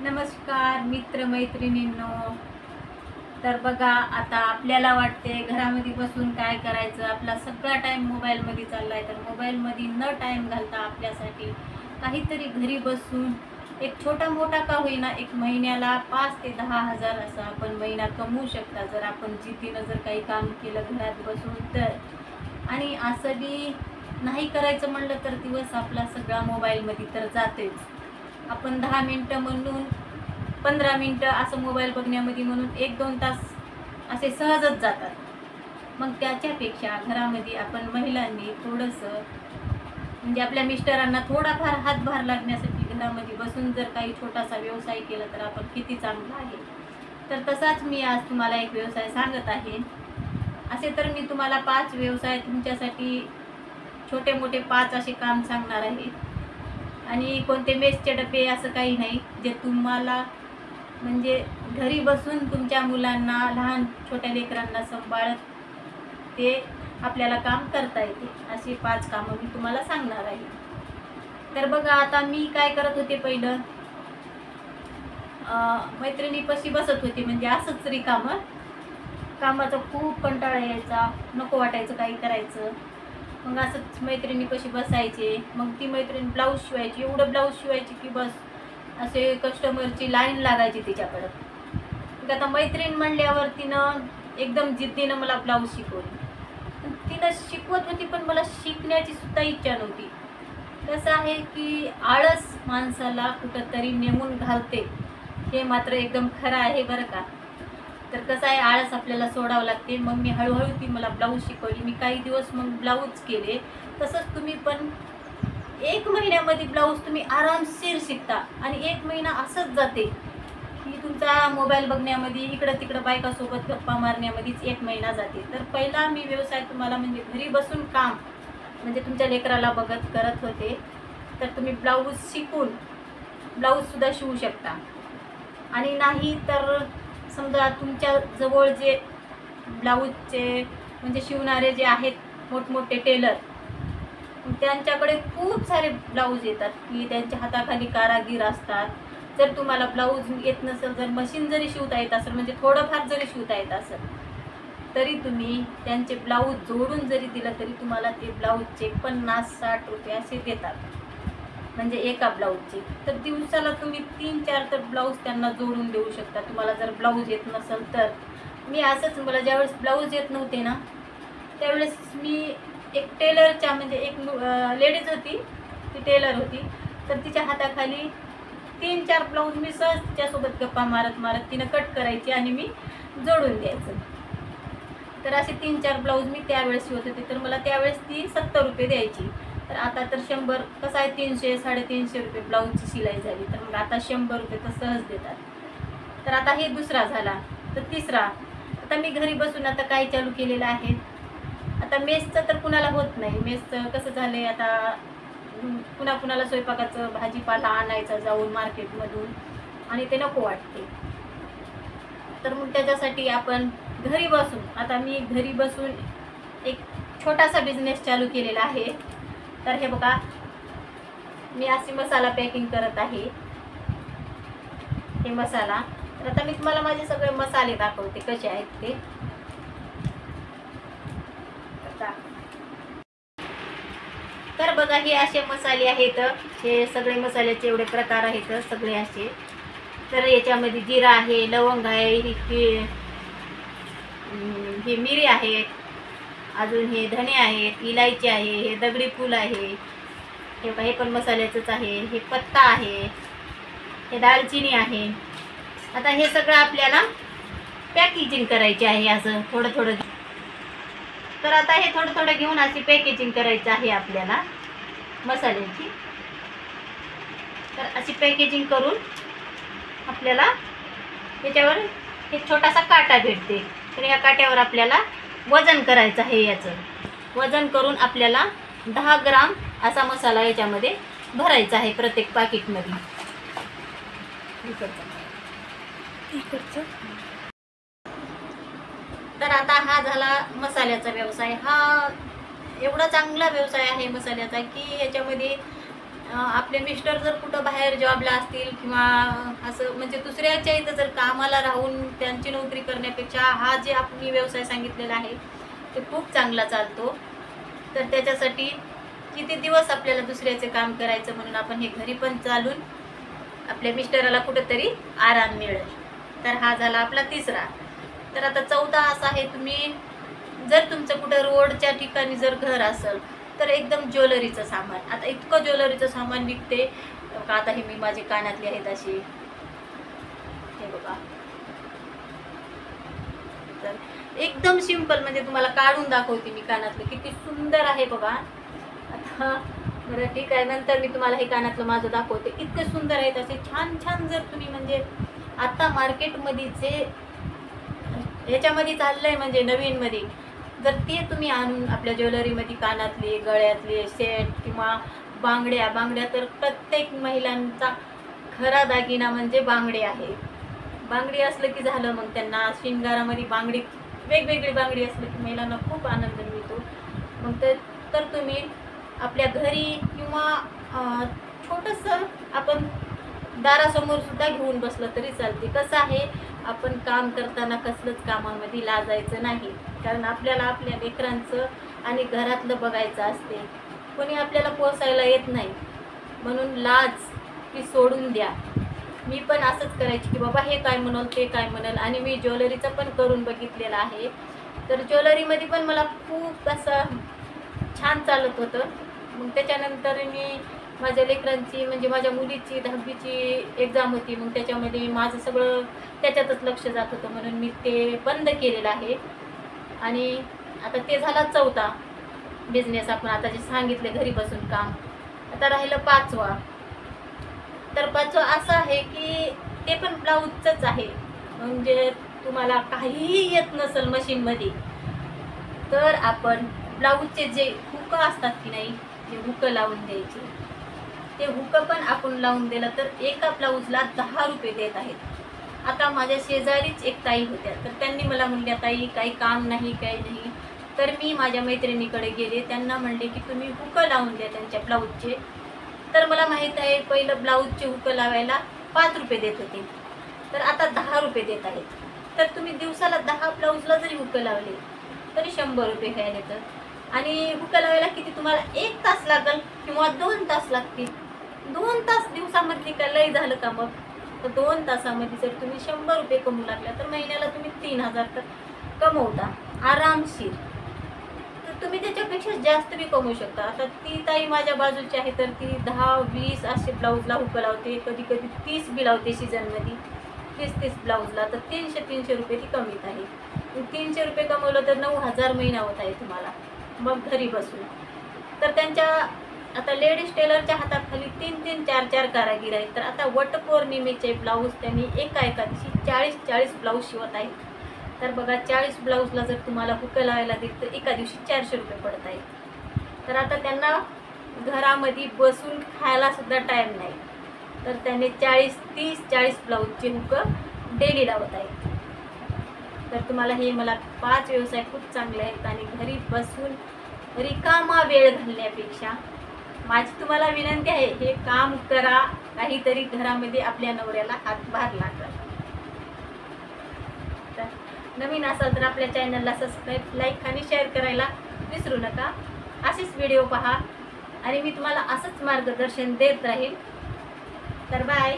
नमस्कार मित्र मैत्रिणींनो. तर बघा, आता आपल्याला वाटते घरामध्ये बसून काय करायचं, आपला सगळा टाइम मोबाईलमध्ये चाललाय. तर मोबाईलमध्ये न टाइम घालता आपल्यासाठी काहीतरी घरी बसून एक छोटा मोठा का होईना एक महिन्याला 5 ते 10 हजार असा आपण महिना कमवू शकता, जर आपण जिद्दीनं जर काही काम केलं घरात बसून तर. आणि असं बी नाही करायचं म्हणलं तर दिवस आपला सगळा मोबाईलमध्ये तर जातेच. आपण 10 मिनटं म्हणून 15 मिनटं असं मोबाईल बघण्यामध्ये म्हणून 1-2 तास असे सहजच जातात. मग त्याच्यापेक्षा घरामध्ये आपण महिलांनी थोडंसं म्हणजे आपल्या मिस्टरांना थोडाफार हातभार लागण्यासाठी घरामध्ये बसून जर काही छोटासा व्यवसाय केला तर आपण किती चांगलं आहे. तर तसाच मी आज तुम्हाला एक व्यवसाय सांगत आहे. असे तर मी तुम्हाला 5 व्यवसाय तुमच्यासाठी छोटे मोठे 5 असे काम सांगणार आहे. आणि कोणते मेसचे डबे असं काही नाही, जे तुम्हाला म्हणजे घरी बसून तुमच्या मुलांना लहान छोट्या लेकरांना सांभाळत ते आपल्याला काम करता येते. असे 5 कामं मी तुम्हाला सांगणार आहे. तर बघा, आता मी काय करत होते, पहिलं मैत्रिणीपाशी बसत होते, म्हणजे असंच रिकामं. कामाचा खूप कंटाळा यायचा, नको वाटायचं काही करायचं. मग असंच मैत्रिणीपाशी बसायचे. मग ती मैत्रीण ब्लाऊज शिवायची, एवढं ब्लाऊज शिवायची की बस असे कस्टमरची लाईन लागायची तिच्याकडं. मग आता मैत्रीण म्हणल्यावर तिनं एकदम जिद्दीनं मला ब्लाऊज शिकवली. तिनं शिकवत होती पण मला शिकण्याची सुद्धा इच्छा नव्हती. कसं आहे की आळस माणसाला कुठंतरी नेमून घालते, हे मात्र एकदम खरं आहे बरं का. तर कसं आहे, आळस आपल्याला सोडावं लागते. मग मी हळूहळू ती मला ब्लाऊज शिकवली. मी काही दिवस मग ब्लाऊज केले. तसंच तुम्ही पण 1 महिन्यामध्ये ब्लाऊज तुम्ही आरामशीर शिकता. आणि 1 महिना असंच जाते की तुमचा मोबाईल बघण्यामध्ये, इकडं तिकडं बायकासोबत गप्पा मारण्यामध्येच 1 महिना जाते. तर पहिला मी व्यवसाय तुम्हाला म्हणजे घरी बसून काम म्हणजे तुमच्या लेकराला बघत करत होते. तर तुम्ही ब्लाऊज शिकून ब्लाऊजसुद्धा शिवू शकता. आणि नाही तर समजा तुमच्या जवळ जे ब्लाऊजचे म्हणजे शिवणारे जे आहेत मोठमोठे टेलर, त्यांच्याकडे खूप सारे ब्लाऊज येतात की त्यांच्या हाताखाली कारागीर असतात. जर तुम्हाला ब्लाऊज येत नसेल, जर मशीन जरी शिवता येत असेल, म्हणजे थोडंफार जरी शिवता येत असेल, तरी तुम्ही त्यांचे ब्लाऊज जोडून जरी दिलं तरी तुम्हाला ते ब्लाऊजचे 50-60 रुपये असे देतात, म्हणजे एका ब्लाऊजचे. तर दिवसाला तुम्ही 3-4 तर ब्लाऊज त्यांना जोडून देऊ शकता, तुम्हाला जर ब्लाऊज येत नसेल तर. मी असंच, मला ज्यावेळेस ब्लाऊज येत नव्हते ना, त्यावेळेस मी एक टेलरच्या म्हणजे एक लेडीज होती, ती टेलर होती. तर तिच्या हाताखाली 3-4 ब्लाऊज मी सहज तिच्यासोबत गप्पा मारत मारत तिनं कट करायची आणि मी जोडून द्यायचं. तर असे 3-4 ब्लाऊज मी त्यावेळेस शिवत होते. तर मला त्यावेळेस ती 70 रुपये द्यायची. तर आता तर 100, कसं आहे 300-350 रुपये ब्लाऊजची शिलाई झाली. तर मग आता 100 रुपये तर सहज देतात. तर आता हे दुसरा झाला. तर तिसरा, आता मी घरी बसून आता काय चालू केलेलं आहे, आता मेसचं तर कुणाला होत नाही. मेसचं कसं झालं आहे, आता कुणाला स्वयंपाकाचं भाजीपाला आणायचा जाऊन मार्केटमधून आणि ते नको वाटते. तर मग त्याच्यासाठी आपण घरी बसून, आता मी घरी बसून एक छोटासा बिझनेस चालू केलेला आहे. तर हे बघा, मी अशी मसाला पॅकिंग करत आहे. हे मसाला, तर आता मी तुम्हाला माझे सगळे मसाले दाखवते कसे आहेत ते. तर बघा, हे असे मसाले आहेत. हे सगळे मसाल्याचे एवढे प्रकार आहेत सगळे असे. तर याच्यामध्ये जिरा आहे, लवंग आहे, हे मिरी आहेत, अजून हे धणे आहेत, इलायची आहे, हे दगडी फूल आहे, हे पण मसाल्याचंच आहे, हे पत्ता आहे, हे दालचिनी आहे. आता हे सगळं आपल्याला पॅकेजिंग करायचे आहे असं थोडं थोडं. तर आता हे थोडं थोडं घेऊन अशी पॅकेजिंग करायचं आहे आपल्याला मसाल्याची. तर अशी पॅकेजिंग करून आपल्याला त्याच्यावर एक छोटासा काटा भेटते. तर या काट्यावर आपल्याला वजन करायचं आहे. याचं वजन करून आपल्याला 10 ग्राम असा मसाला याच्यामध्ये भरायचा आहे प्रत्येक पाकिटमध्ये. तर आता हा झाला मसाल्याचा व्यवसाय. हा एवढा चांगला व्यवसाय आहे मसाल्याचा की याच्यामध्ये आपले मिस्टर जर कुठं बाहेर जॉबला असतील किंवा असं म्हणजे दुसऱ्याच्या इथं जर कामाला राहून त्यांची नोकरी करण्यापेक्षा हा जे आपण व्यवसाय सांगितलेला आहे ते खूप चांगला चालतो. तर त्याच्यासाठी किती दिवस आपल्याला दुसऱ्याचे काम करायचं, म्हणून आपण हे घरी पण चालून आपल्या मिस्टराला कुठंतरी आराम मिळेल. तर हा झाला आपला तिसरा. तर आता चौथा असा आहे, तुम्ही जर तुमचं कुठं रोडच्या ठिकाणी जर घर असेल तर एकदम ज्वेलरीचं सामान, आता इतकं ज्वेलरीचं सामान विकते का. आता हे मी माझे कानातले आहेत असे, हे बघा. तर एकदम सिंपल, म्हणजे तुम्हाला काढून दाखवते मी कानातलं किती सुंदर आहे बघा. आता बरं ठीक आहे, नंतर मी तुम्हाला हे कानातलं माझं दाखवते. इतके सुंदर आहेत असे छान छान. जर तुम्ही म्हणजे आता मार्केटमध्ये जे ह्याच्यामध्ये चाललंय म्हणजे नवीनमध्ये, जर ते तुम्ही आणून आपल्या ज्वेलरीमध्ये कानातले, गळ्यातले सेट किंवा बांगड्या तर प्रत्येक महिलांचा खरा दागिना म्हणजे बांगडे आहे. बांगडी असलं की झालं, मग त्यांना शिंगारामध्ये बांगडी, वेगवेगळी बांगडी असलं की महिलांना खूप आनंद मिळतो. मग तर तुम्ही आपल्या घरी किंवा छोटंसं आपण दारासमोर सुद्धा घेऊन बसलं तरी चालते. कसं आहे, आपण काम करताना कसलंच कामामध्ये लाजायचं नाही, कारण आपल्याला आपल्या लेकरांचं आणि घरातलं बघायचं असते. कोणी आपल्याला पोसायला येत नाही, म्हणून लाज ती सोडून द्या. मी पण असंच करायची की बाबा हे काय म्हणाल ते काय म्हणाल. आणि मी ज्वेलरीचं पण करून बघितलेलं आहे. तर ज्वेलरीमध्ये पण मला खूप असं छान चालत होतं. मग त्याच्यानंतर मी माझ्या लेकरांची म्हणजे माझ्या मुलीची 10वीची एक्झाम होती, मग त्याच्यामध्ये माझं सगळं त्याच्यातच लक्ष जात होतं, म्हणून मी ते बंद केलेलं आहे. आणि आता ते झाला चौथा बिझनेस, आपण आता जे सांगितले घरी बसून काम. आता राहिलं पाचवा. तर पाचवा असं आहे की ते पण ब्लाऊजचंच आहे. म्हणजे तुम्हाला काहीही येत नसेल मशीनमध्ये, तर आपण ब्लाऊजचे जे हुकं असतात की नाही, जे हुकं लावून द्यायचे, ते हुकं पण आपण लावून दिलं तर एका ब्लाऊजला 10 रुपये देत आहेत. आता माझ्या शेजारीच एक ताई होत्या, तर त्यांनी मला म्हणल्या, ताई काही काम नाही काही नाही. तर मी माझ्या मैत्रिणीकडे गेले, त्यांना म्हणले की तुम्ही हुकं लावून द्या त्यांच्या ब्लाऊजचे. तर मला माहीत आहे पहिलं ब्लाऊजचे हुकं लावायला 5 रुपये देत होते, तर आता 10 रुपये देत आहेत. तर तुम्ही दिवसाला 10 ब्लाऊजला जरी हुकं लावले तरी 100 रुपये व्हायला येतं. आणि हुकं लावायला किती तुम्हाला 1 तास लागेल किंवा 2 तास लागतील. 2 तास दिवसामधली का लय झालं का. मग तर 2 तासामध्ये जर तुम्ही 100 रुपये कमवू लागल्या तर महिन्याला तुम्ही 3000 तर कमवता आरामशीर. तर तुम्ही त्याच्यापेक्षा जास्त बी कमवू शकता. आता ती ताई माझ्या बाजूची आहे, तर ती 10-20 असे ब्लाऊजला हुकं लावते, कधी कधी 30 बी लावते सीझनमध्ये. 30 ब्लाऊजला तर 300 रुपये ती कमीत आहे. 300 रुपये कमवलं तर 9000 महिना होत आहे तुम्हाला, मग घरी बसून. तर त्यांच्या आता लेडीज टेलरच्या हाताखाली 3-3, 4-4 कारागीर आहेत. तर आता वटपौर्णिमेचे ब्लाऊज त्यांनी एका दिवशी 40 ब्लाऊज शिवत आहेत. तर बघा, 40 ब्लाऊजला जर तुम्हाला हुकं लावायला दिली तर एका दिवशी 400 रुपये पडत आहेत. तर आता त्यांना घरामध्ये बसून खायला सुद्धा टाईम नाही, तर त्यांनी 30-40 ब्लाऊजचे हुकं डेली लावत आहेत. तर तुम्हाला हे मला 5 व्यवसाय खूप चांगले आहेत. आणि घरी बसून रिकामा वेळ घालण्यापेक्षा माझी तुम्हाला विनंती आहे, हे काम करा, काहीतरी घरामध्ये आपल्या नवऱ्याला हातभार लागला. तर नवीन असाल तर आपल्या चॅनलला सबस्क्राईब, लाईक आणि शेअर करायला विसरू नका. असेच व्हिडिओ पहा आणि मी तुम्हाला असंच मार्गदर्शन देत राहील. तर बाय.